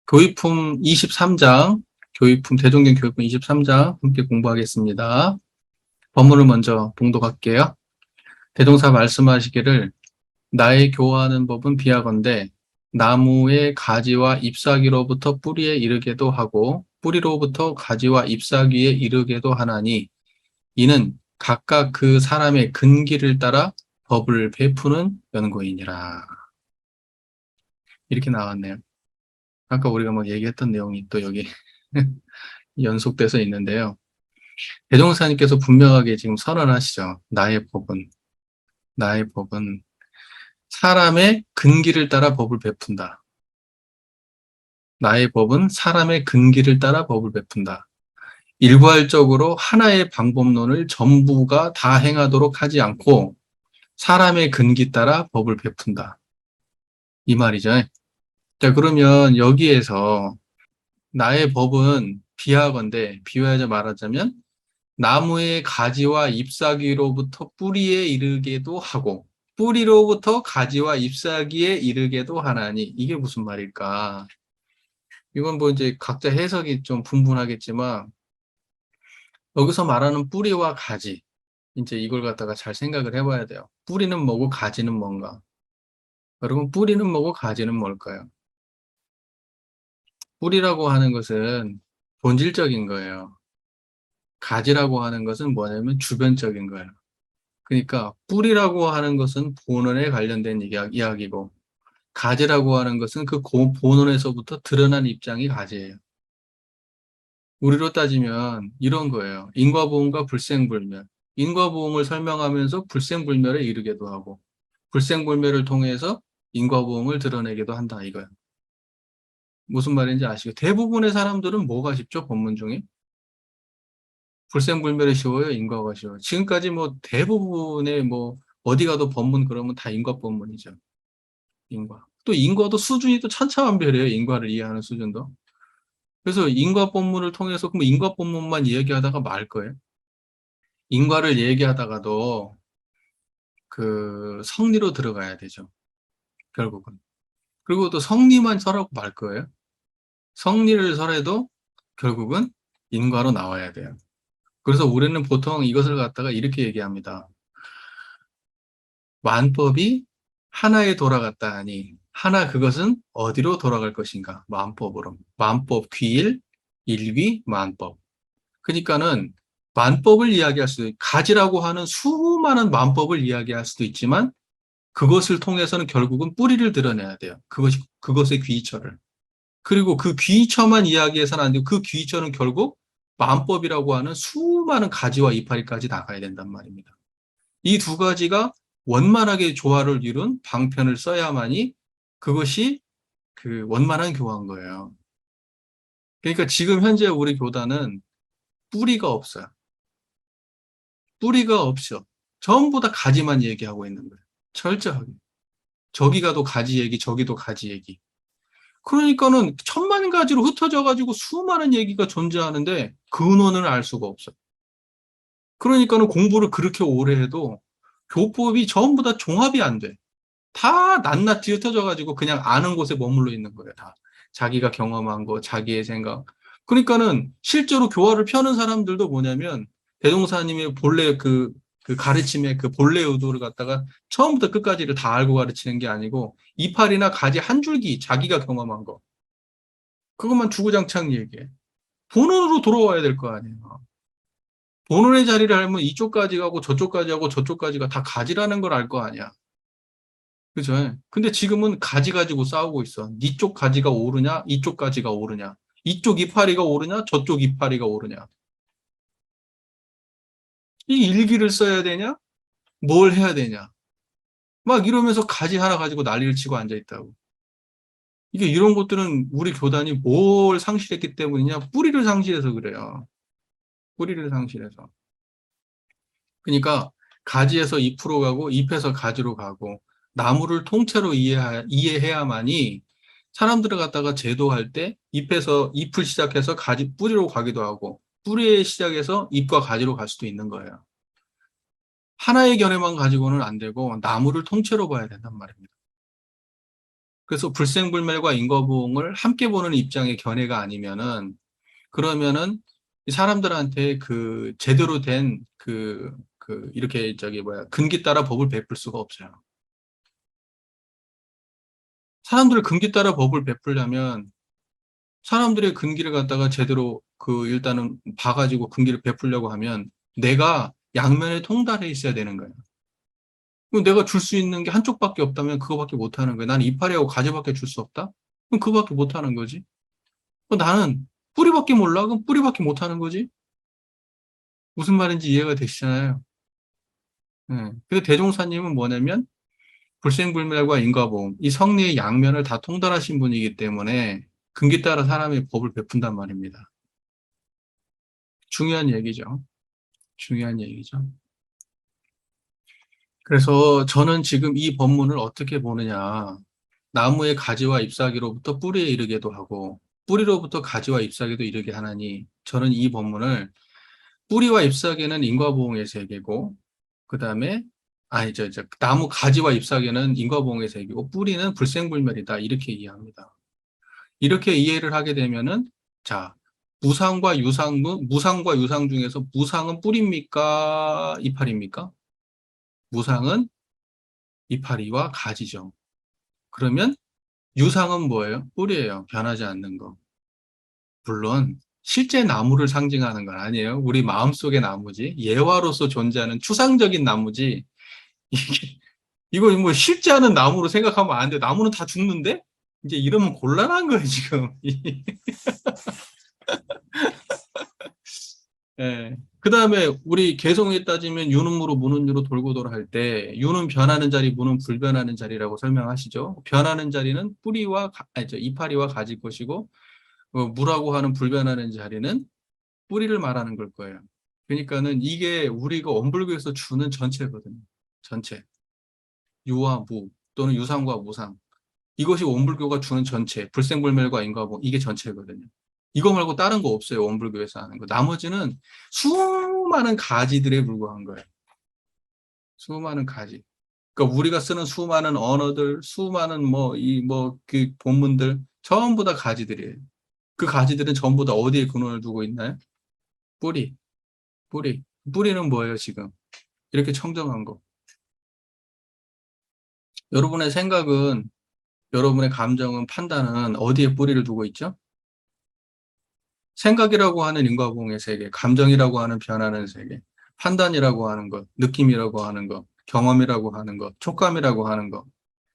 교육품 23장, 대종된 교육품 23장 함께 공부하겠습니다. 본문을 먼저 봉독할게요. 대종사 말씀하시기를 나의 교화하는 법은 비하건대 나무의 가지와 잎사귀로부터 뿌리에 이르게도 하고 뿌리로부터 가지와 잎사귀에 이르게도 하나니 이는 각각 그 사람의 근기를 따라 법을 베푸는 연고이니라. 이렇게 나왔네요. 아까 우리가 막 얘기했던 내용이 또 여기 연속돼서 있는데요. 대종사님께서 분명하게 지금 선언하시죠. 나의 법은 사람의 근기를 따라 법을 베푼다. 나의 법은 사람의 근기를 따라 법을 베푼다. 일괄적으로 하나의 방법론을 전부가 다 행하도록 하지 않고 사람의 근기 따라 법을 베푼다. 이 말이죠. 자, 그러면 여기에서 나의 법은 비하건대, 비유하자 말하자면 나무의 가지와 잎사귀로부터 뿌리에 이르게도 하고 뿌리로부터 가지와 잎사귀에 이르게도 하나니 이게 무슨 말일까? 이건 뭐 이제 각자 해석이 좀 분분하겠지만 여기서 말하는 뿌리와 가지 이제 이걸 갖다가 잘 생각을 해봐야 돼요. 뿌리는 뭐고 가지는 뭔가? 여러분 뿌리는 뭐고 가지는 뭘까요? 뿌리라고 하는 것은 본질적인 거예요. 가지라고 하는 것은 뭐냐면 주변적인 거예요. 그러니까 뿌리라고 하는 것은 본원에 관련된 이야기고 가지라고 하는 것은 그 본원에서부터 드러난 입장이 가지예요. 우리로 따지면 이런 거예요. 인과보험과 불생불멸. 인과보험을 설명하면서 불생불멸에 이르게도 하고 불생불멸을 통해서 인과보험을 드러내기도 한다 이거예요. 무슨 말인지 아시죠? 대부분의 사람들은 뭐가 쉽죠? 법문 중에? 불생불멸이 쉬워요? 인과가 쉬워요? 지금까지 뭐 대부분의 뭐 어디 가도 법문 그러면 다 인과법문이죠. 인과. 또 인과도 수준이 또 천차만별이에요. 인과를 이해하는 수준도. 그래서 인과법문을 통해서 그럼 인과법문만 이야기하다가 말 거예요. 인과를 얘기하다가도 그 성리로 들어가야 되죠. 결국은. 그리고 또 성리만 설하고 말 거예요. 성리를 설해도 결국은 인과로 나와야 돼요. 그래서 우리는 보통 이것을 갖다가 이렇게 얘기합니다. 만법이 하나에 돌아갔다 하니 하나 그것은 어디로 돌아갈 것인가? 만법으로. 만법 귀일, 일귀, 만법. 그러니까는 만법을 이야기할 수도 가지라고 하는 수많은 만법을 이야기할 수도 있지만 그것을 통해서는 결국은 뿌리를 드러내야 돼요. 그것의 귀처를. 그리고 그 귀처만 이야기해서는 안 되고 그 귀처는 결국 만법이라고 하는 수많은 가지와 이파리까지 나가야 된단 말입니다. 이 두 가지가 원만하게 조화를 이룬 방편을 써야만이 그것이 그 원만한 교화인 거예요. 그러니까 지금 현재 우리 교단은 뿌리가 없어요. 뿌리가 없어. 전부 다 가지만 얘기하고 있는 거예요. 철저하게. 저기 가도 가지 얘기, 저기도 가지 얘기. 그러니까는 천만 가지로 흩어져 가지고 수많은 얘기가 존재하는데 근원을 알 수가 없어요. 그러니까는 공부를 그렇게 오래 해도 교법이 전부 다 종합이 안 돼. 다 낱낱이 흩어져 가지고 그냥 아는 곳에 머물러 있는 거예요, 다. 자기가 경험한 거, 자기의 생각. 그러니까는 실제로 교화를 펴는 사람들도 뭐냐면 대종사님의 본래 그 가르침의 그 본래 의도를 갖다가 처음부터 끝까지를 다 알고 가르치는 게 아니고 이파리나 가지 한 줄기 자기가 경험한 거. 그것만 주구장창 얘기해. 본원으로 돌아와야 될 거 아니에요. 본원의 자리를 알면 이쪽까지 가고 저쪽까지 하고 저쪽까지가 다 가지라는 걸 알 거 아니야. 그죠? 근데 지금은 가지 가지고 싸우고 있어. 이쪽 가지가 오르냐, 이쪽 가지가 오르냐. 이쪽 이파리가 오르냐, 저쪽 이파리가 오르냐. 이 일기를 써야 되냐? 뭘 해야 되냐? 막 이러면서 가지 하나 가지고 난리를 치고 앉아 있다고. 이게 이런 것들은 우리 교단이 뭘 상실했기 때문이냐? 뿌리를 상실해서 그래요. 뿌리를 상실해서. 그러니까 가지에서 잎으로 가고 잎에서 가지로 가고 나무를 통째로 이해해야만이 사람들을 갖다가 제도할 때 잎에서 잎을 시작해서 가지 뿌리로 가기도 하고 뿌리에 시작해서 잎과 가지로 갈 수도 있는 거예요. 하나의 견해만 가지고는 안 되고 나무를 통째로 봐야 된단 말입니다. 그래서 불생불멸과 인과보응을 함께 보는 입장의 견해가 아니면은, 그러면은 이 사람들한테 그 제대로 된 이렇게 근기 따라 법을 베풀 수가 없어요. 사람들을 근기 따라 법을 베풀려면 사람들의 근기를 갖다가 제대로 일단은 봐가지고 근기를 베풀려고 하면 내가 양면에 통달해 있어야 되는 거예요. 그럼 내가 줄 수 있는 게 한쪽밖에 없다면 그거밖에 못 하는 거예요. 나는 이파리하고 가지밖에 줄 수 없다? 그럼 그거밖에 못 하는 거지. 그럼 나는 뿌리밖에 몰라? 그럼 뿌리밖에 못 하는 거지. 무슨 말인지 이해가 되시잖아요. 예. 근데 대종사님은 뭐냐면 불생불멸과 인과보험, 이 성리의 양면을 다 통달하신 분이기 때문에 근기 따라 사람의 법을 베푼단 말입니다. 중요한 얘기죠. 중요한 얘기죠. 그래서 저는 지금 이 법문을 어떻게 보느냐. 나무의 가지와 잎사귀로부터 뿌리에 이르게도 하고, 뿌리로부터 가지와 잎사귀도 이르게 하나니, 저는 이 법문을 뿌리와 잎사귀는 인과보응의 세계고, 그 다음에, 나무 가지와 잎사귀는 인과보응의 세계고, 뿌리는 불생불멸이다. 이렇게 이해합니다. 이렇게 이해를 하게 되면은, 자, 무상과 유상 중에서 무상은 뿌리입니까? 이파리입니까? 무상은 이파리와 가지죠. 그러면 유상은 뭐예요? 뿌리예요. 변하지 않는 거. 물론 실제 나무를 상징하는 건 아니에요. 우리 마음속의 나무지. 예화로서 존재하는 추상적인 나무지. 이게 이거 뭐 실제하는 나무로 생각하면 안 돼. 나무는 다 죽는데? 이제 이러면 곤란한 거예요, 지금. 예. 그 다음에 우리 개성에 따지면 유는 무로 무는 유로 돌고 돌아 할 때 유는 변하는 자리, 무는 불변하는 자리라고 설명하시죠. 변하는 자리는 이파리와 가지 것이고 무라고 하는 불변하는 자리는 뿌리를 말하는 걸 거예요. 그러니까는 이게 우리가 원불교에서 주는 전체거든요. 전체. 유와 무 또는 유상과 무상. 이것이 원불교가 주는 전체. 불생불멸과 인과보 이게 전체거든요. 이거 말고 다른 거 없어요. 원불교에서 하는 거. 나머지는 수많은 가지들에 불과한 거예요. 수많은 가지. 그러니까 우리가 쓰는 수많은 언어들, 수많은 그 본문들 전부 다 가지들이에요. 그 가지들은 전부 다 어디에 근원을 두고 있나요? 뿌리, 뿌리. 뿌리는 뭐예요, 지금? 이렇게 청정한 거. 여러분의 생각은, 여러분의 감정은, 판단은 어디에 뿌리를 두고 있죠? 생각이라고 하는 인과공의 세계, 감정이라고 하는 변하는 세계, 판단이라고 하는 것, 느낌이라고 하는 것, 경험이라고 하는 것, 촉감이라고 하는 것,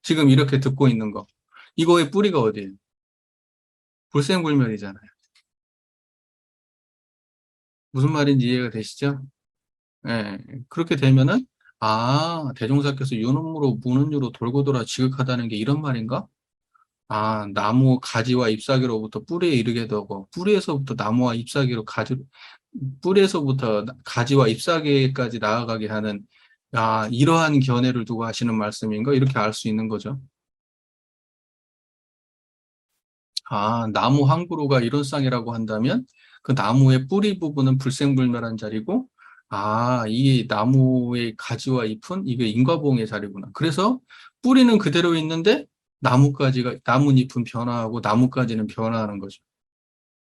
지금 이렇게 듣고 있는 것. 이거의 뿌리가 어디예요? 불생불멸이잖아요. 무슨 말인지 이해가 되시죠? 예, 그렇게 되면은, 대종사께서 유는무로 무는유로 돌고 돌아 지극하다는 게 이런 말인가? 나무 가지와 잎사귀로부터 뿌리에 이르게 되고, 뿌리에서부터 나무와 잎사귀로 뿌리에서부터 가지와 잎사귀까지 나아가게 하는, 이러한 견해를 두고 하시는 말씀인가? 이렇게 알 수 있는 거죠. 나무 한 그루가 이런 쌍이라고 한다면, 그 나무의 뿌리 부분은 불생불멸한 자리고, 이 나무의 가지와 잎은 이게 인과보응의 자리구나. 그래서 뿌리는 그대로 있는데, 나뭇잎은 변화하고 나뭇가지는 변화하는 거죠.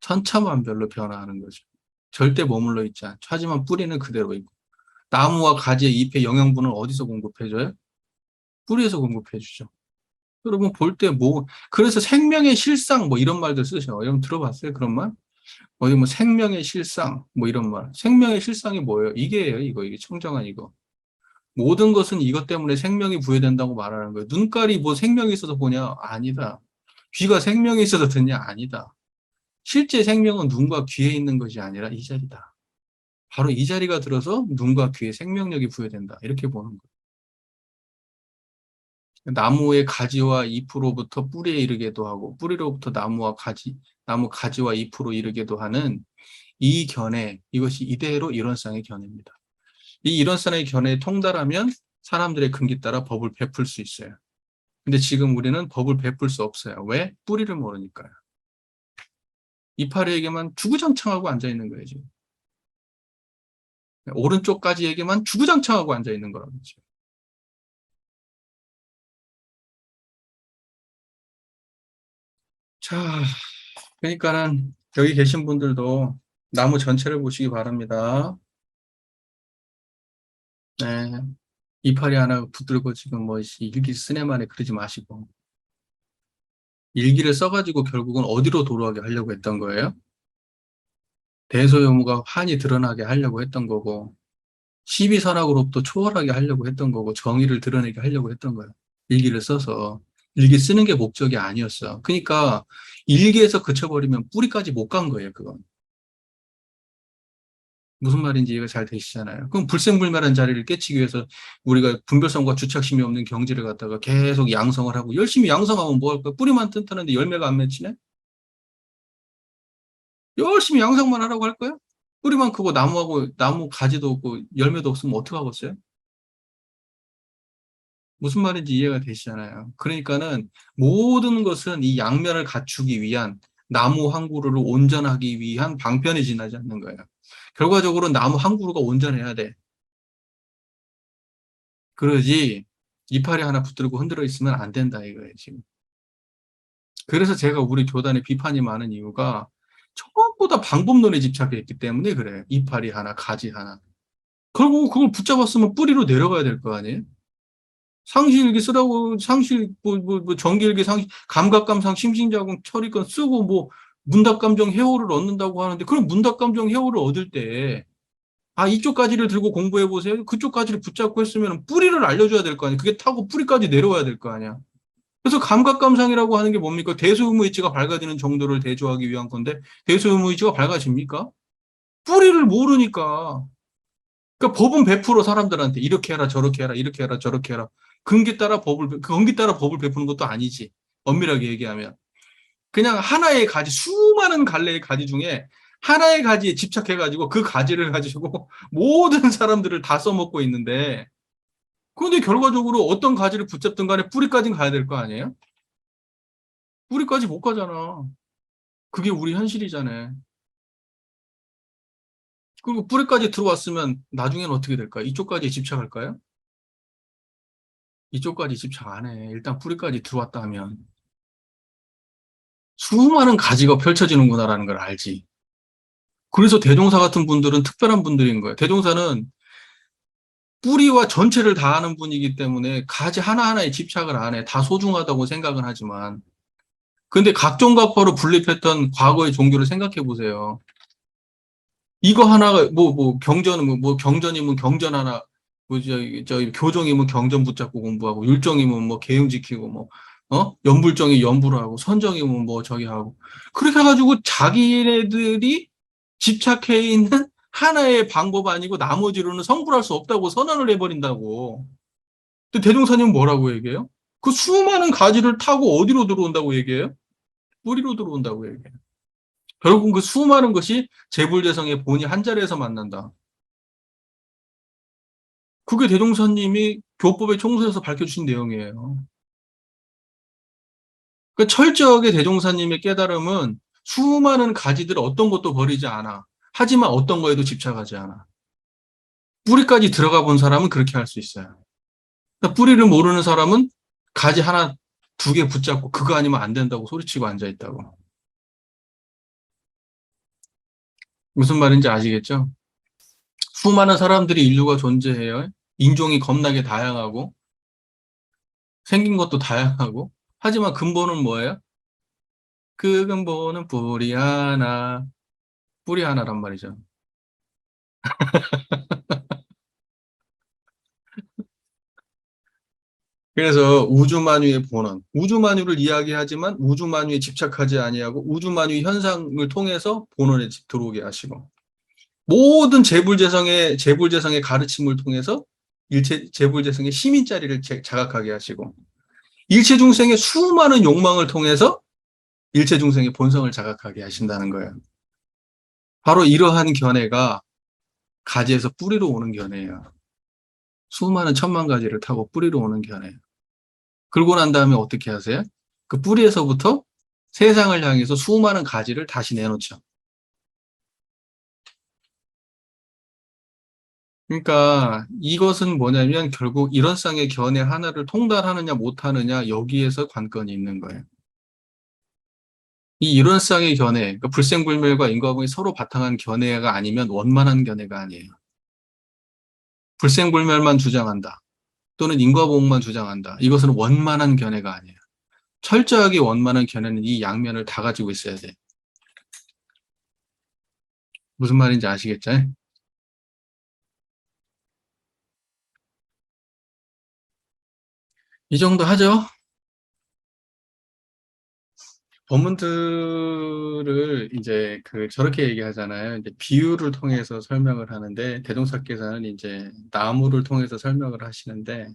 천차만별로 변화하는 거죠. 절대 머물러 있지 않죠. 하지만 뿌리는 그대로 있고. 나무와 가지의 잎의 영양분은 어디서 공급해줘요? 뿌리에서 공급해주죠. 여러분 볼 때 그래서 생명의 실상 이런 말들 쓰셔. 여러분 들어봤어요? 그런 말? 어디 생명의 실상 이런 말. 생명의 실상이 뭐예요? 이게예요, 이게 청정한 이거. 모든 것은 이것 때문에 생명이 부여된다고 말하는 거예요. 눈깔이 생명이 있어서 보냐? 아니다. 귀가 생명이 있어서 듣냐? 아니다. 실제 생명은 눈과 귀에 있는 것이 아니라 이 자리다. 바로 이 자리가 들어서 눈과 귀에 생명력이 부여된다. 이렇게 보는 거예요. 나무의 가지와 잎으로부터 뿌리에 이르게도 하고 뿌리로부터 나무 가지와 잎으로 이르게도 하는 이 견해, 이것이 이대로 이론상의 견해입니다. 이 이론상의 견해에 통달하면 사람들의 근기 따라 법을 베풀 수 있어요. 근데 지금 우리는 법을 베풀 수 없어요. 왜? 뿌리를 모르니까요. 이파리에게만 주구장창하고 앉아있는 거예요, 지금. 오른쪽까지에게만 주구장창하고 앉아있는 거라고. 자, 그러니까는 여기 계신 분들도 나무 전체를 보시기 바랍니다. 네. 이파리 하나 붙들고 지금 뭐 일기 쓰네만에 그러지 마시고 일기를 써가지고 결국은 어디로 도로하게 하려고 했던 거예요? 대소유무가 환히 드러나게 하려고 했던 거고 시비선악으로부터 초월하게 하려고 했던 거고 정의를 드러내게 하려고 했던 거예요. 일기를 써서 일기 쓰는 게 목적이 아니었어. 그러니까 일기에서 그쳐버리면 뿌리까지 못 간 거예요. 그건. 무슨 말인지 이해가 잘 되시잖아요. 그럼 불생불멸한 자리를 깨치기 위해서 우리가 분별성과 주착심이 없는 경지를 갖다가 계속 양성을 하고 열심히 양성하면 뭐 할까? 뿌리만 튼튼한데 열매가 안 맺히네? 열심히 양성만 하라고 할 거야? 뿌리만 크고 나무하고 나무 가지도 없고 열매도 없으면 어떡하겠어요? 무슨 말인지 이해가 되시잖아요. 그러니까는 모든 것은 이 양면을 갖추기 위한 나무 한 그루를 온전하기 위한 방편에 지나지 않는 거예요. 결과적으로 나무 한 그루가 온전해야 돼. 그러지 이파리 하나 붙들고 흔들어 있으면 안 된다 이거예요, 지금. 그래서 제가 우리 교단에 비판이 많은 이유가 전부 다 방법론에 집착해 있기 때문에 그래요. 이파리 하나, 가지 하나. 결국 그걸 붙잡았으면 뿌리로 내려가야 될 거 아니에요? 상시일기 쓰라고 정기일기 감각감상 심신자궁 처리권 쓰고 뭐 문답감정 해오를 얻는다고 하는데 그럼 문답감정 해오를 얻을 때 이쪽 가지를 들고 공부해 보세요. 그쪽 가지를 붙잡고 했으면 뿌리를 알려줘야 될 거 아니에요. 그게 타고 뿌리까지 내려와야 될 거 아니야. 그래서 감각감상이라고 하는 게 뭡니까? 대소의무의치가 밝아지는 정도를 대조하기 위한 건데 대소의무의치가 밝아집니까? 뿌리를 모르니까. 그러니까 법은 100% 사람들한테 이렇게 해라 저렇게 해라 이렇게 해라 저렇게 해라 근기 따라 법을 베푸는 것도 아니지. 엄밀하게 얘기하면 그냥 하나의 가지 수많은 갈래의 가지 중에 하나의 가지에 집착해가지고 그 가지를 가지고 모든 사람들을 다 써먹고 있는데 그런데 결과적으로 어떤 가지를 붙잡든 간에 뿌리까지는 가야 될 거 아니에요? 뿌리까지 못 가잖아. 그게 우리 현실이잖아요. 그리고 뿌리까지 들어왔으면 나중에는 어떻게 될까요? 이쪽까지 집착할까요? 이쪽까지 집착 안 해. 일단 뿌리까지 들어왔다 하면 수많은 가지가 펼쳐지는구나라는 걸 알지. 그래서 대종사 같은 분들은 특별한 분들인 거예요. 대종사는 뿌리와 전체를 다 아는 분이기 때문에 가지 하나하나에 집착을 안 해. 다 소중하다고 생각은 하지만. 근데 각종각파로 분립했던 과거의 종교를 생각해 보세요. 이거 하나가 경전은 경전이면 경전 하나 교정이면 경전 붙잡고 공부하고 율정이면 뭐 계율 지키고 연불정이 연불을 하고 선정이면 뭐 저기 하고 그렇게 해가지고 자기네들이 집착해 있는 하나의 방법 아니고 나머지로는 성불할 수 없다고 선언을 해버린다고. 근데 대종사님은 뭐라고 얘기해요? 그 수많은 가지를 타고 어디로 들어온다고 얘기해요? 뿌리로 들어온다고 얘기해요. 결국 그 수많은 것이 재불재성의 본이 한 자리에서 만난다. 그게 대종사님이 교법의 총서에서 밝혀주신 내용이에요. 그 철저하게 대종사님의 깨달음은 수많은 가지들 어떤 것도 버리지 않아. 하지만 어떤 거에도 집착하지 않아. 뿌리까지 들어가 본 사람은 그렇게 할 수 있어요. 그러니까 뿌리를 모르는 사람은 가지 하나, 두 개 붙잡고 그거 아니면 안 된다고 소리치고 앉아 있다고. 무슨 말인지 아시겠죠? 수많은 사람들이 인류가 존재해요. 인종이 겁나게 다양하고 생긴 것도 다양하고 하지만 근본은 뭐예요? 그 근본은 뿌리 하나란 말이죠. 그래서 우주만유의 본원, 우주만유를 이야기하지만 우주만유에 집착하지 아니하고 우주만유 현상을 통해서 본원에 들어오게 하시고 모든 재불재성의 가르침을 통해서 재불재성의 시민 자리를 자각하게 하시고 일체 중생의 수많은 욕망을 통해서 일체 중생의 본성을 자각하게 하신다는 거예요. 바로 이러한 견해가 가지에서 뿌리로 오는 견해예요. 수많은 천만 가지를 타고 뿌리로 오는 견해예요. 그러고 난 다음에 어떻게 하세요? 그 뿌리에서부터 세상을 향해서 수많은 가지를 다시 내놓죠. 그러니까 이것은 뭐냐면 결국 이런 쌍의 견해 하나를 통달하느냐 못하느냐 여기에서 관건이 있는 거예요. 이 이론상의 견해, 그러니까 불생불멸과 인과보험이 서로 바탕한 견해가 아니면 원만한 견해가 아니에요. 불생불멸만 주장한다. 또는 인과보험만 주장한다. 이것은 원만한 견해가 아니에요. 철저하게 원만한 견해는 이 양면을 다 가지고 있어야 돼. 무슨 말인지 아시겠죠? 이 정도 하죠? 법문들을 이제 저렇게 얘기하잖아요. 이제 비유를 통해서 설명을 하는데, 대종사께서는 이제 나무를 통해서 설명을 하시는데,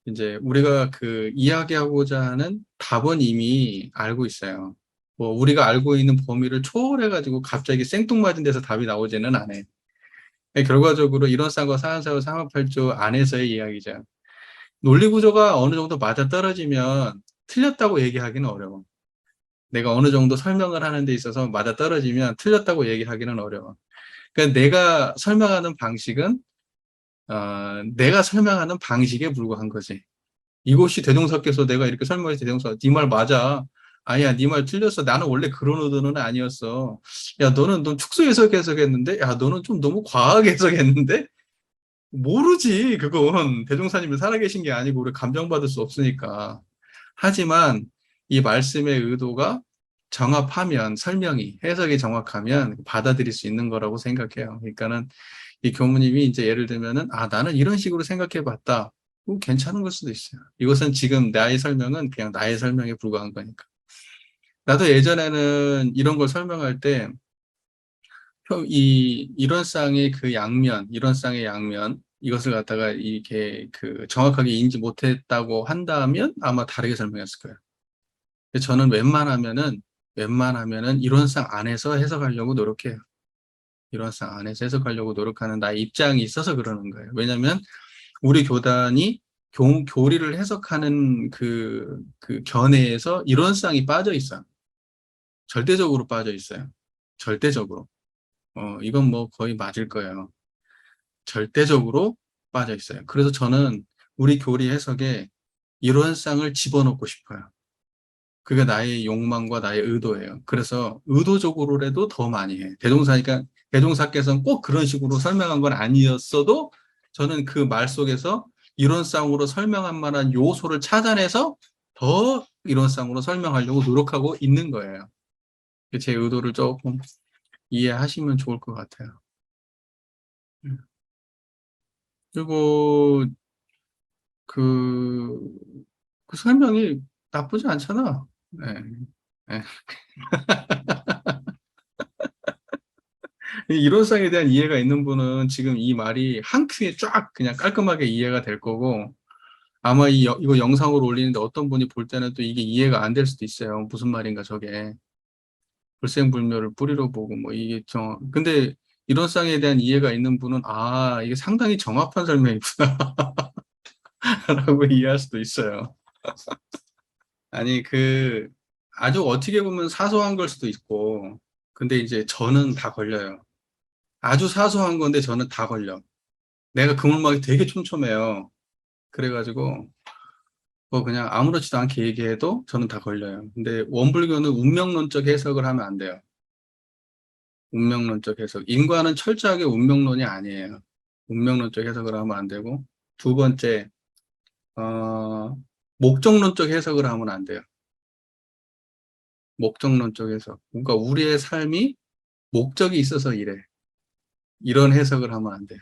이제 우리가 이야기하고자 하는 답은 이미 알고 있어요. 뭐 우리가 알고 있는 범위를 초월해가지고 갑자기 생뚱맞은 데서 답이 나오지는 않아요. 결과적으로 이론상과 사안사고 상합할조 안에서의 이야기죠. 논리 구조가 어느 정도 맞아떨어지면 틀렸다고 얘기하기는 어려워. 내가 어느 정도 설명을 하는 데 있어서 맞아떨어지면 틀렸다고 얘기하기는 어려워. 그러니까 내가 설명하는 방식은 내가 설명하는 방식에 불과한 거지. 이것이 대동사께서 내가 이렇게 설명해서 대동사, 네 말 맞아. 아니야, 네 말 틀렸어. 나는 원래 그런 의도는 아니었어. 야, 너는 좀 축소 해석했는데, 야, 너는 좀 너무 과하게 해석했는데? 모르지. 그건 대종사님이 살아계신 게 아니고 우리 감정받을 수 없으니까. 하지만 이 말씀의 의도가 정합하면 설명이 해석이 정확하면 받아들일 수 있는 거라고 생각해요. 그러니까는 이 교무님이 이제 예를 들면은 나는 이런 식으로 생각해 봤다. 괜찮은 걸 수도 있어요. 이것은 지금 나의 설명은 그냥 나의 설명에 불과한 거니까. 나도 예전에는 이런 걸 설명할 때 이론상의 이론상의 양면, 이것을 갖다가 이렇게 정확하게 인지 못했다고 한다면 아마 다르게 설명했을 거예요. 저는 웬만하면은 이론상 안에서 해석하려고 노력해요. 이론상 안에서 해석하려고 노력하는 나의 입장이 있어서 그러는 거예요. 왜냐하면 우리 교단이 교리를 해석하는 그 견해에서 이론상이 빠져 있어요. 절대적으로 빠져 있어요. 절대적으로. 이건 뭐 거의 맞을 거예요. 절대적으로 빠져 있어요. 그래서 저는 우리 교리 해석에 이론상을 집어넣고 싶어요. 그게 나의 욕망과 나의 의도예요. 그래서 의도적으로라도 더 많이 해. 대종사께서는 꼭 그런 식으로 설명한 건 아니었어도 저는 그 말 속에서 이론상으로 설명한 만한 요소를 찾아내서 더 이론상으로 설명하려고 노력하고 있는 거예요. 제 의도를 조금 이해하시면 좋을 것 같아요. 그리고 그, 그 설명이 나쁘지 않잖아. 네. 네. 이 이론상에 대한 이해가 있는 분은 지금 이 말이 한 큐에 쫙 그냥 깔끔하게 이해가 될 거고, 아마 이거 영상으로 올리는데 어떤 분이 볼 때는 또 이게 이해가 안 될 수도 있어요. 무슨 말인가 저게. 불생불멸을 뿌리로 보고 뭐 이게 근데 이론상에 대한 이해가 있는 분은 이게 상당히 정확한 설명이구나 라고 이해할 수도 있어요. 아니 아주 어떻게 보면 사소한 걸 수도 있고, 근데 이제 저는 다 걸려요. 아주 사소한 건데 저는 다 걸려. 내가 그물막이 되게 촘촘해요. 그래가지고 뭐 그냥 아무렇지도 않게 얘기해도 저는 다 걸려요. 근데 원불교는 운명론적 해석을 하면 안 돼요. 운명론적 해석. 인과는 철저하게 운명론이 아니에요. 운명론적 해석을 하면 안 되고, 두 번째, 목적론적 해석을 하면 안 돼요. 목적론적 해석. 그러니까 우리의 삶이 목적이 있어서 이래. 이런 해석을 하면 안 돼요.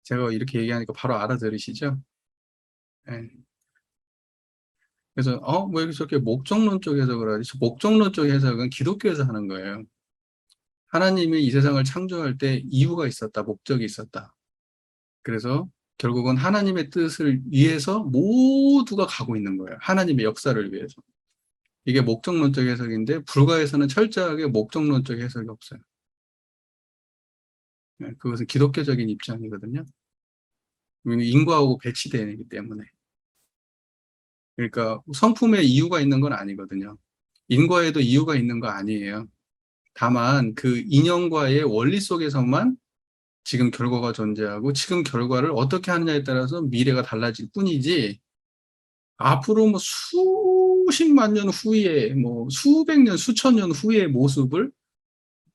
제가 이렇게 얘기하니까 바로 알아들으시죠? 네. 그래서 뭐 이렇게 저렇게 목적론적 해석을 하지? 목적론적 해석은 기독교에서 하는 거예요. 하나님이 이 세상을 창조할 때 이유가 있었다, 목적이 있었다. 그래서 결국은 하나님의 뜻을 위해서 모두가 가고 있는 거예요. 하나님의 역사를 위해서. 이게 목적론적 해석인데 불가에서는 철저하게 목적론적 해석이 없어요. 네, 그것은 기독교적인 입장이거든요. 인과하고 배치되어 있기 때문에. 그러니까 성품에 이유가 있는 건 아니거든요. 인과에도 이유가 있는 거 아니에요. 다만 그 인연과의 원리 속에서만 지금 결과가 존재하고 지금 결과를 어떻게 하느냐에 따라서 미래가 달라질 뿐이지 앞으로 뭐 수십만 년 후에, 뭐, 수백 년, 수천 년 후의 모습을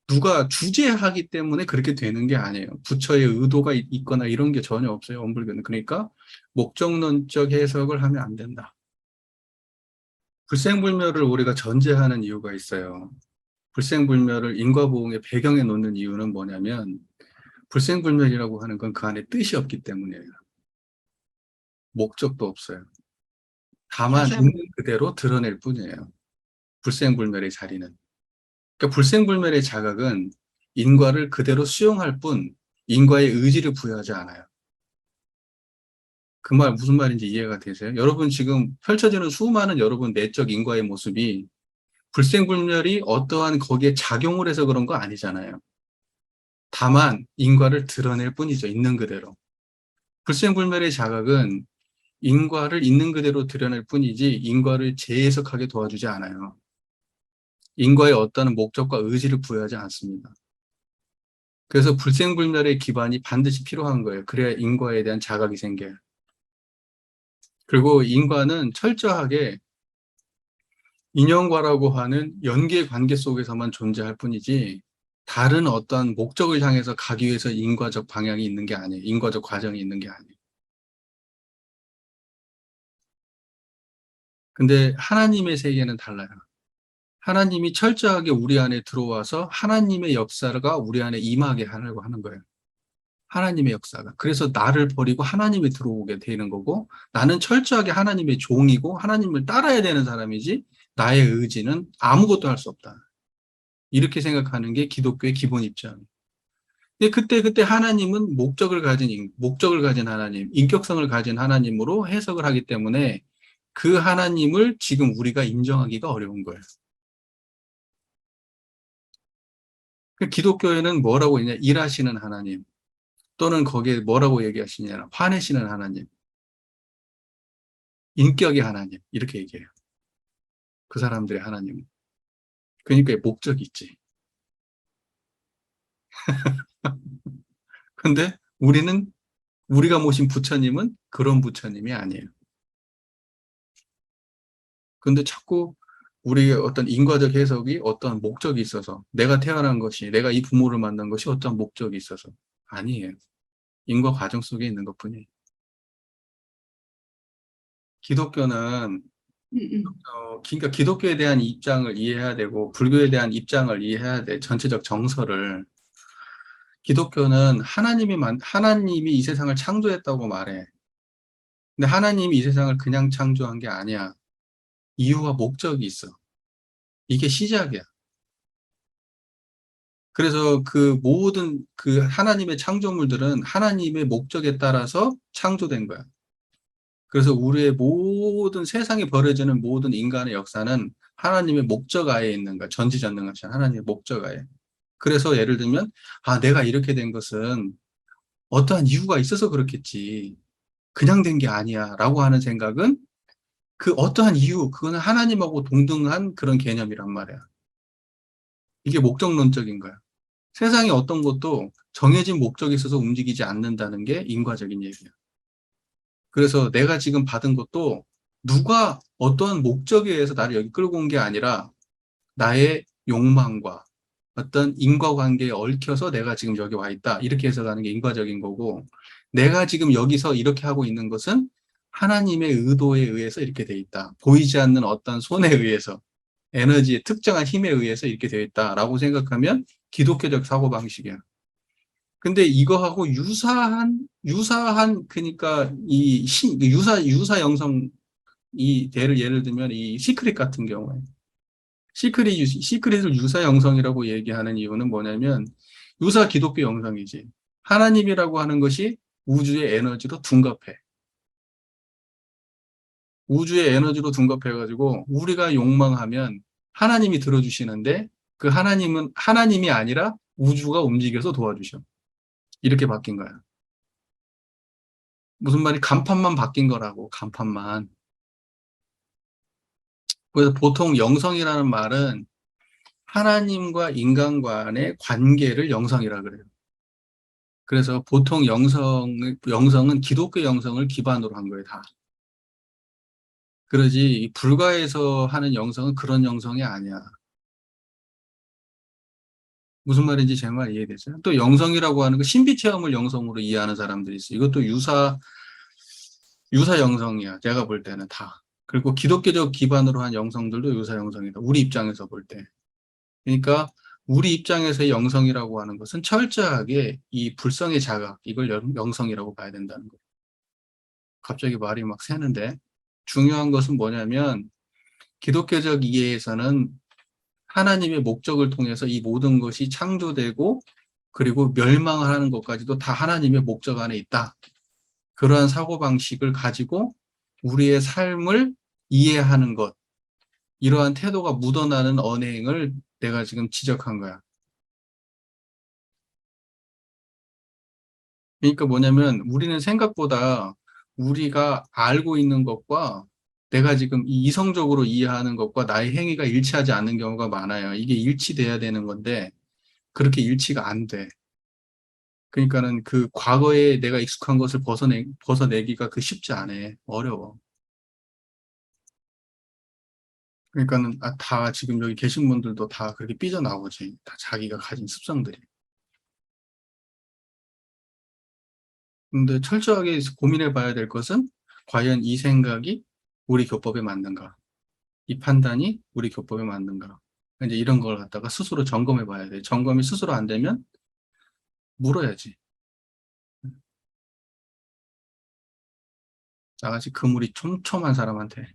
누가 주재하기 때문에 그렇게 되는 게 아니에요. 부처의 의도가 있거나 이런 게 전혀 없어요, 원불교는. 그러니까, 목적론적 해석을 하면 안 된다. 불생불멸을 우리가 전제하는 이유가 있어요. 불생불멸을 인과보응의 배경에 놓는 이유는 뭐냐면, 불생불멸이라고 하는 건 그 안에 뜻이 없기 때문이에요. 목적도 없어요. 다만 있는 그대로 드러낼 뿐이에요. 불생불멸의 자리는. 그러니까 불생불멸의 자각은 인과를 그대로 수용할 뿐 인과의 의지를 부여하지 않아요. 그 말 무슨 말인지 이해가 되세요? 여러분 지금 펼쳐지는 수많은 여러분 내적 인과의 모습이 불생불멸이 어떠한 거기에 작용을 해서 그런 거 아니잖아요. 다만 인과를 드러낼 뿐이죠. 있는 그대로. 불생불멸의 자각은 인과를 있는 그대로 드러낼 뿐이지 인과를 재해석하게 도와주지 않아요. 인과에 어떤 목적과 의지를 부여하지 않습니다. 그래서 불생불멸의 기반이 반드시 필요한 거예요. 그래야 인과에 대한 자각이 생겨요. 그리고 인과는 철저하게 인연과라고 하는 연계 관계 속에서만 존재할 뿐이지 다른 어떤 목적을 향해서 가기 위해서 인과적 방향이 있는 게 아니에요. 인과적 과정이 있는 게 아니에요. 근데 하나님의 세계는 달라요. 하나님이 철저하게 우리 안에 들어와서 하나님의 역사가 우리 안에 임하게 하려고 하는 거예요. 하나님의 역사가. 그래서 나를 버리고 하나님이 들어오게 되는 거고, 나는 철저하게 하나님의 종이고, 하나님을 따라야 되는 사람이지, 나의 의지는 아무것도 할 수 없다. 이렇게 생각하는 게 기독교의 기본 입장. 근데 그때 하나님은 목적을 가진 하나님, 인격성을 가진 하나님으로 해석을 하기 때문에 그 하나님을 지금 우리가 인정하기가 어려운 거예요. 기독교에는 뭐라고 했냐? 일하시는 하나님. 또는 거기에 뭐라고 얘기하시냐? 화내시는 하나님. 인격의 하나님. 이렇게 얘기해요. 그 사람들의 하나님. 그러니까 목적이 있지. 근데 우리가 모신 부처님은 그런 부처님이 아니에요. 근데 자꾸 우리의 어떤 인과적 해석이 어떤 목적이 있어서 내가 태어난 것이, 내가 이 부모를 만난 것이 어떤 목적이 있어서 아니에요. 인과 과정 속에 있는 것뿐이에요. 기독교는 그러니까 기독교에 대한 입장을 이해해야 되고 불교에 대한 입장을 이해해야 돼. 전체적 정서를. 기독교는 하나님이 이 세상을 창조했다고 말해. 근데 하나님이 이 세상을 그냥 창조한 게 아니야. 이유와 목적이 있어. 이게 시작이야. 그래서 그 모든 그 하나님의 창조물들은 하나님의 목적에 따라서 창조된 거야. 그래서 우리의 모든 세상에 벌어지는 모든 인간의 역사는 하나님의 목적 하에 있는 거야. 전지전능하신 하나님의 목적 하에. 그래서 예를 들면, 내가 이렇게 된 것은 어떠한 이유가 있어서 그렇겠지. 그냥 된 게 아니야. 라고 하는 생각은 그 어떠한 이유, 그거는 하나님하고 동등한 그런 개념이란 말이야. 이게 목적론적인 거야. 세상에 어떤 것도 정해진 목적이 있어서 움직이지 않는다는 게 인과적인 얘기야. 그래서 내가 지금 받은 것도 누가 어떠한 목적에 의해서 나를 여기 끌고 온 게 아니라 나의 욕망과 어떤 인과관계에 얽혀서 내가 지금 여기 와 있다. 이렇게 해석하는 게 인과적인 거고, 내가 지금 여기서 이렇게 하고 있는 것은 하나님의 의도에 의해서 이렇게 돼 있다. 보이지 않는 어떤 손에 의해서, 에너지의 특정한 힘에 의해서 이렇게 되어 있다라고 생각하면 기독교적 사고방식이야. 근데 이거하고 그러니까 유사 영성, 예를 들면 이 시크릿 같은 경우에, 시크릿을 유사 영성이라고 얘기하는 이유는 뭐냐면, 유사 기독교 영성이지. 하나님이라고 하는 것이 우주의 에너지로 둔갑해. 우주의 에너지로 둔갑해가지고, 우리가 욕망하면 하나님이 들어주시는데, 그 하나님은 하나님이 아니라 우주가 움직여서 도와주셔. 이렇게 바뀐 거야. 무슨 말이 간판만 바뀐 거라고, 간판만. 그래서 보통 영성이라는 말은 하나님과 인간 간의 관계를 영성이라 그래요. 그래서 보통 영성은 기독교 영성을 기반으로 한 거예요, 다. 그러지 이 불가에서 하는 영성은 그런 영성이 아니야. 무슨 말인지 제 말 이해되세요? 또 영성이라고 하는 거 신비 체험을 영성으로 이해하는 사람들이 있어. 이것도 유사 영성이야. 제가 볼 때는 다. 그리고 기독교적 기반으로 한 영성들도 유사 영성이다. 우리 입장에서 볼 때. 그러니까 우리 입장에서의 영성이라고 하는 것은 철저하게 이 불성의 자각, 이걸 영성이라고 봐야 된다는 거예요. 갑자기 말이 막 새는데 중요한 것은 뭐냐면 기독교적 이해에서는 하나님의 목적을 통해서 이 모든 것이 창조되고 그리고 멸망을 하는 것까지도 다 하나님의 목적 안에 있다. 그러한 사고방식을 가지고 우리의 삶을 이해하는 것, 이러한 태도가 묻어나는 언행을 내가 지금 지적한 거야. 그러니까 뭐냐면 우리는 생각보다 우리가 알고 있는 것과 내가 지금 이성적으로 이해하는 것과 나의 행위가 일치하지 않는 경우가 많아요. 이게 일치돼야 되는 건데 그렇게 일치가 안 돼. 그러니까는 그 과거에 내가 익숙한 것을 벗어내기가 그 쉽지 않아. 어려워. 그러니까는 다 지금 여기 계신 분들도 다 그렇게 삐져나오지. 다 자기가 가진 습성들이. 근데 철저하게 고민해 봐야 될 것은 과연 이 생각이 우리 교법에 맞는가? 이 판단이 우리 교법에 맞는가? 이제 이런 걸 갖다가 스스로 점검해 봐야 돼. 점검이 스스로 안 되면 물어야지. 나같이 그물이 촘촘한 사람한테.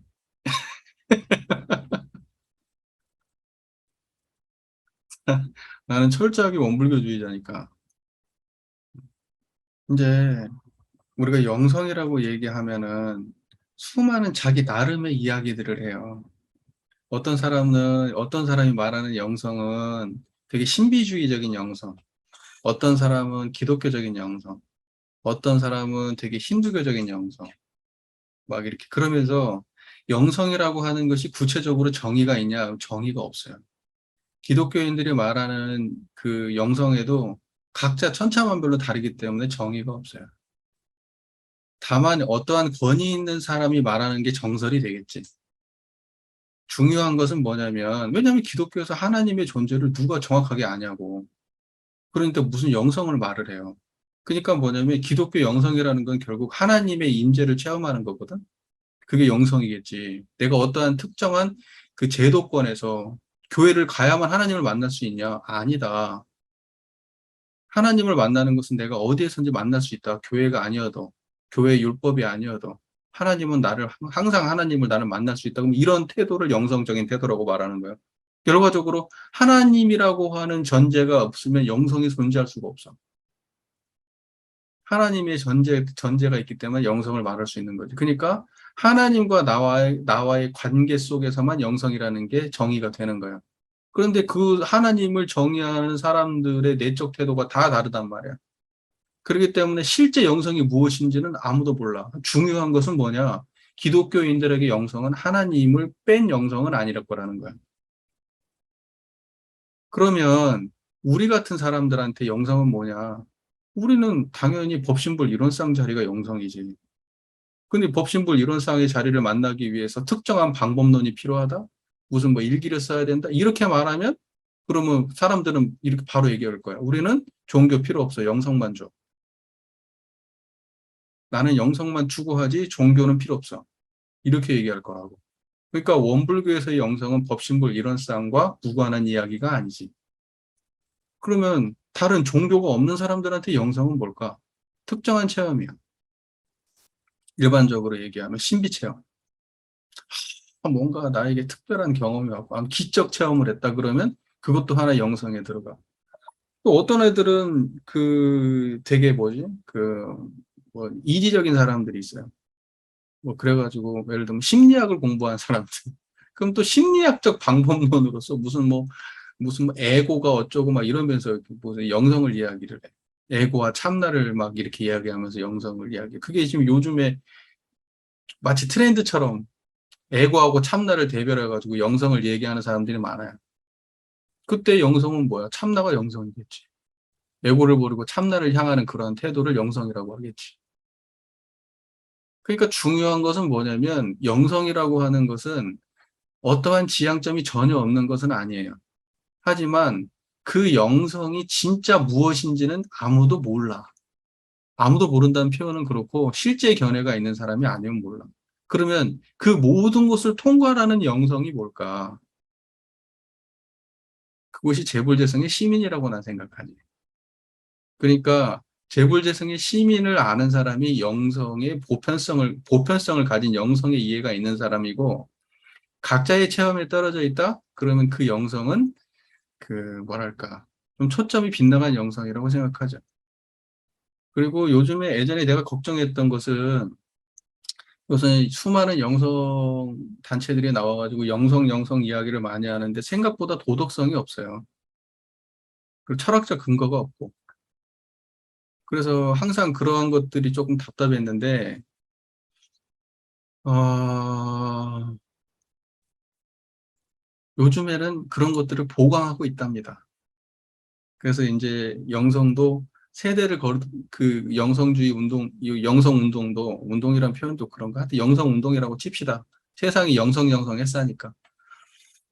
나는 철저하게 원불교주의자니까. 이제 우리가 영성이라고 얘기하면은 수많은 자기 나름의 이야기들을 해요. 어떤 사람이 말하는 영성은 되게 신비주의적인 영성, 어떤 사람은 기독교적인 영성, 어떤 사람은 되게 힌두교적인 영성, 막 이렇게 그러면서 영성이라고 하는 것이 구체적으로 정의가 있냐? 정의가 없어요. 기독교인들이 말하는 그 영성에도 각자 천차만별로 다르기 때문에 정의가 없어요. 다만 어떠한 권위 있는 사람이 말하는 게 정설이 되겠지. 중요한 것은 뭐냐면, 왜냐하면 기독교에서 하나님의 존재를 누가 정확하게 아냐고. 그러니까 무슨 영성을 말을 해요. 그러니까 뭐냐면 기독교 영성이라는 건 결국 하나님의 임재를 체험하는 거거든. 그게 영성이겠지. 내가 어떠한 특정한 그 제도권에서 교회를 가야만 하나님을 만날 수 있냐? 아니다. 하나님을 만나는 것은 내가 어디에선지 만날 수 있다. 교회가 아니어도, 교회 율법이 아니어도, 항상 하나님을 나는 만날 수 있다. 그럼 이런 태도를 영성적인 태도라고 말하는 거예요. 결과적으로 하나님이라고 하는 전제가 없으면 영성이 존재할 수가 없어. 하나님의 전제가 있기 때문에 영성을 말할 수 있는 거지. 그러니까 하나님과 나와의 관계 속에서만 영성이라는 게 정의가 되는 거예요. 그런데 그 하나님을 정의하는 사람들의 내적 태도가 다 다르단 말이야. 그렇기 때문에 실제 영성이 무엇인지는 아무도 몰라. 중요한 것은 뭐냐? 기독교인들에게 영성은 하나님을 뺀 영성은 아니랄 거라는 거야. 그러면 우리 같은 사람들한테 영성은 뭐냐? 우리는 당연히 법신불 이론상 자리가 영성이지. 근데 법신불 이론상의 자리를 만나기 위해서 특정한 방법론이 필요하다? 무슨 뭐 일기를 써야 된다? 이렇게 말하면 그러면 사람들은 이렇게 바로 얘기할 거야. 우리는 종교 필요 없어. 영성만 줘. 나는 영성만 추구하지 종교는 필요 없어. 이렇게 얘기할 거라고. 그러니까 원불교에서의 영성은 법신불 이론상과 무관한 이야기가 아니지. 그러면 다른 종교가 없는 사람들한테 영성은 뭘까? 특정한 체험이야. 일반적으로 얘기하면 신비 체험. 뭔가 나에게 특별한 경험이 왔고, 기적 체험을 했다 그러면 그것도 하나의 영성에 들어가. 또 어떤 애들은 그 되게 뭐지? 뭐 이지적인 사람들이 있어요. 뭐 그래가지고 예를 들면 심리학을 공부한 사람들. 그럼 또 심리학적 방법론으로서 무슨 뭐 에고가 어쩌고 막 이러면서 무슨 영성을 이야기를 해. 에고와 참나를 막 이렇게 이야기하면서 영성을 이야기해. 그게 지금 요즘에 마치 트렌드처럼 에고하고 참나를 대별해가지고 영성을 얘기하는 사람들이 많아요. 그때 영성은 뭐야? 참나가 영성이겠지. 에고를 버리고 참나를 향하는 그러한 태도를 영성이라고 하겠지. 그러니까 중요한 것은 뭐냐면 영성이라고 하는 것은 어떠한 지향점이 전혀 없는 것은 아니에요. 하지만 그 영성이 진짜 무엇인지는 아무도 몰라. 아무도 모른다는 표현은 그렇고 실제 견해가 있는 사람이 아니면 몰라. 그러면 그 모든 것을 통과하는 영성이 뭘까? 그것이 재불재성의 시민이라고 난 생각하지. 그러니까 재불재성의 시민을 아는 사람이 영성의 보편성을 가진 영성의 이해가 있는 사람이고 각자의 체험에 떨어져 있다? 그러면 그 영성은 그 뭐랄까 좀 초점이 빗나간 영성이라고 생각하죠. 그리고 요즘에 예전에 내가 걱정했던 것은 우선 수많은 영성 단체들이 나와가지고 영성 이야기를 많이 하는데 생각보다 도덕성이 없어요. 그리고 철학적 근거가 없고. 그래서 항상 그러한 것들이 조금 답답했는데, 어, 요즘에는 그런 것들을 보강하고 있답니다. 그래서 이제 영성도 세대를 그 영성주의 운동, 이 영성 운동도, 운동이란 표현도 그런가? 하여튼 영성 운동이라고 칩시다. 세상이 영성 했으니까.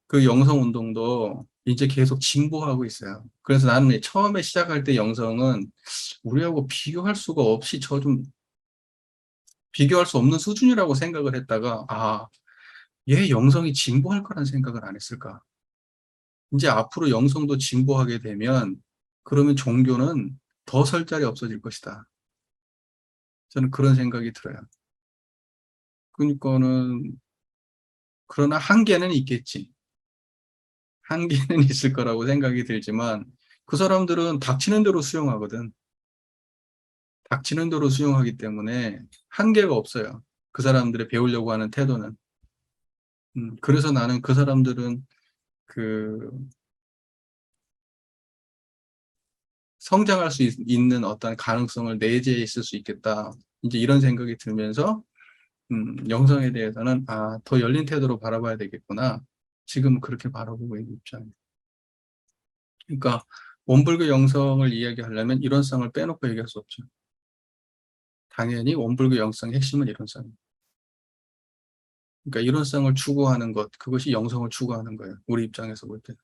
그 영성 운동도 이제 계속 진보하고 있어요. 그래서 나는 처음에 시작할 때 영성은 우리하고 비교할 수가 없이 저 좀 비교할 수 없는 수준이라고 생각을 했다가, 아, 얘 영성이 진보할 거란 생각을 안 했을까? 이제 앞으로 영성도 진보하게 되면 그러면 종교는 더 설 자리 없어질 것이다. 저는 그런 생각이 들어요. 그러니까는 그러나 한계는 있겠지. 한계는 있을 거라고 생각이 들지만 그 사람들은 닥치는 대로 수용하거든. 닥치는 대로 수용하기 때문에 한계가 없어요. 그 사람들의 배우려고 하는 태도는. 그래서 나는 그 사람들은 그 성장할 수 있는 어떤 가능성을 내재해 있을 수 있겠다. 이제 이런 생각이 들면서 영성에 대해서는 아, 더 열린 태도로 바라봐야 되겠구나. 지금 그렇게 바라보고 있는 입장이에요. 그러니까 원불교 영성을 이야기하려면 이론성을 빼놓고 얘기할 수 없죠. 당연히 원불교 영성의 핵심은 이론성입니다. 그러니까 이론성을 추구하는 것, 그것이 영성을 추구하는 거예요. 우리 입장에서 볼 때.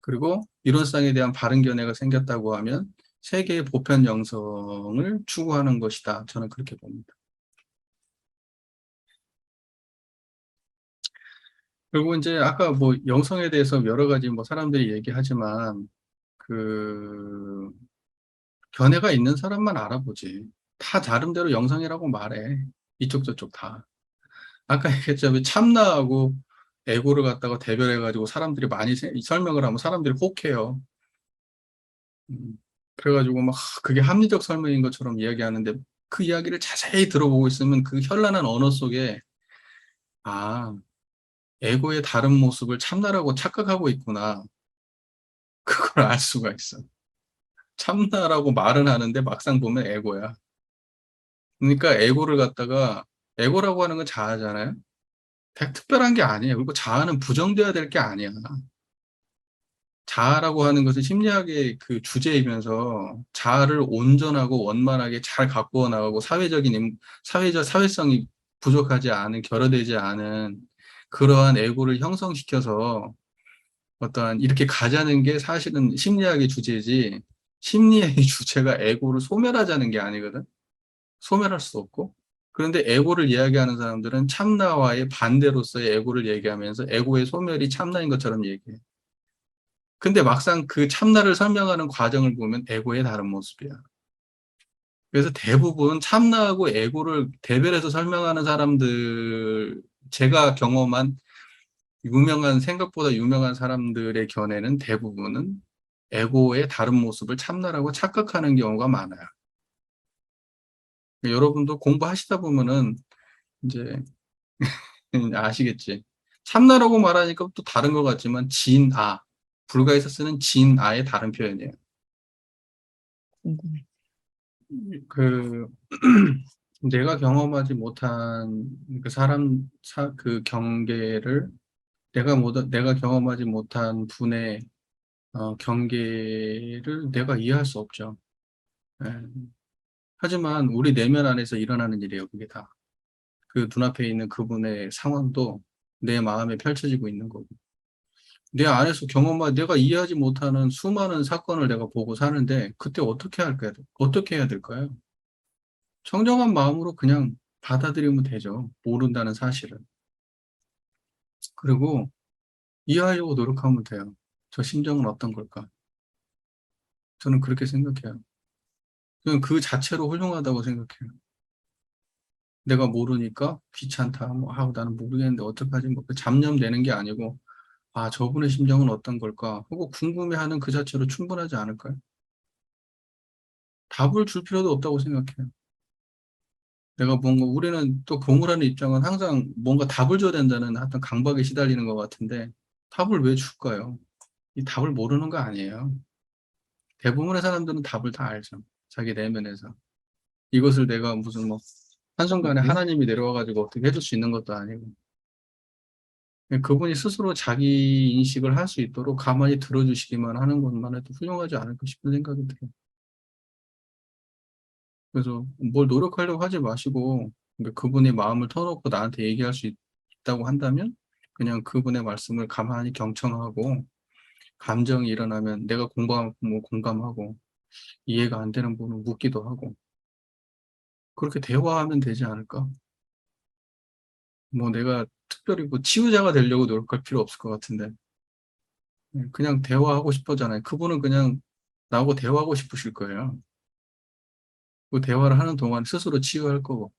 그리고 이론성에 대한 바른 견해가 생겼다고 하면 세계의 보편 영성을 추구하는 것이다. 저는 그렇게 봅니다. 그리고 이제 아까 뭐 영성에 대해서 여러 가지 뭐 사람들이 얘기하지만 그 견해가 있는 사람만 알아보지. 다 다른대로 영성이라고 말해. 이쪽 저쪽 다. 아까 얘기했잖아요. 참나하고 에고를 갖다가 대별해가지고 사람들이 많이 설명을 하면 사람들이 혹해요. 음, 그래가지고 막 그게 합리적 설명인 것처럼 이야기하는데 그 이야기를 자세히 들어보고 있으면 그 현란한 언어 속에 아, 에고의 다른 모습을 참나라고 착각하고 있구나. 그걸 알 수가 있어. 참나라고 말은 하는데 막상 보면 에고야. 그러니까 에고를 갖다가 에고라고 하는 건 자아잖아요. 특별한 게 아니에요. 그리고 자아는 부정돼야 될 게 아니야. 자아라고 하는 것은 심리학의 그 주제이면서 자아를 온전하고 원만하게 잘 가꾸어 나가고 사회성이 부족하지 않은, 결여되지 않은 그러한 에고를 형성시켜서 어떠한 이렇게 가자는 게 사실은 심리학의 주제지 심리의 주제가 에고를 소멸하자는 게 아니거든. 소멸할 수 없고. 그런데 에고를 이야기하는 사람들은 참나와의 반대로서의 에고를 얘기하면서 에고의 소멸이 참나인 것처럼 얘기해. 근데 막상 그 참나를 설명하는 과정을 보면 에고의 다른 모습이야. 그래서 대부분 참나하고 에고를 대별해서 설명하는 사람들, 제가 경험한 생각보다 유명한 사람들의 견해는 대부분은 에고의 다른 모습을 참나라고 착각하는 경우가 많아요. 여러분도 공부하시다 보면은 이제 아시겠지. 참나라고 말하니까 또 다른 것 같지만 진아, 불가에서 쓰는 진아의 다른 표현이에요. 궁금해. 그 내가 경험하지 못한 그 그 경계를 내가 경험하지 못한 분의 경계를 내가 이해할 수 없죠. 예. 하지만 우리 내면 안에서 일어나는 일이에요, 그게 다. 그 눈앞에 있는 그분의 상황도 내 마음에 펼쳐지고 있는 거고. 내 안에서 경험한 내가 이해하지 못하는 수많은 사건을 내가 보고 사는데 그때 어떻게 할까요? 어떻게 해야 될까요? 청정한 마음으로 그냥 받아들이면 되죠. 모른다는 사실을. 그리고 이해하려고 노력하면 돼요. 저 심정은 어떤 걸까? 저는 그렇게 생각해요. 그냥 그 자체로 훌륭하다고 생각해요. 내가 모르니까 귀찮다 뭐 하고 나는 모르겠는데 어떡하지 뭐 그 잡념되는 게 아니고 아 저분의 심정은 어떤 걸까 하고 궁금해하는 그 자체로 충분하지 않을까요? 답을 줄 필요도 없다고 생각해요. 내가 뭔가 우리는 또 고무라는 입장은 항상 뭔가 답을 줘야 된다는 어떤 강박에 시달리는 것 같은데 답을 왜 줄까요? 이 답을 모르는 거 아니에요. 대부분의 사람들은 답을 다 알죠. 자기 내면에서. 이것을 내가 무슨 뭐 한순간에 하나님이 내려와가지고 어떻게 해줄 수 있는 것도 아니고 그분이 스스로 자기 인식을 할 수 있도록 가만히 들어주시기만 하는 것만 해도 훌륭하지 않을까 싶은 생각이 들어요. 그래서 뭘 노력하려고 하지 마시고 그분의 마음을 터놓고 나한테 얘기할 수 있다고 한다면 그냥 그분의 말씀을 가만히 경청하고 감정이 일어나면 내가 공감하고 뭐 공감하고 이해가 안 되는 부분은 묻기도 하고 그렇게 대화하면 되지 않을까? 뭐 내가 특별히 뭐 치유자가 되려고 노력할 필요 없을 것 같은데 그냥 대화하고 싶어잖아요. 그분은 그냥 나하고 대화하고 싶으실 거예요. 그 대화를 하는 동안 스스로 치유할 거고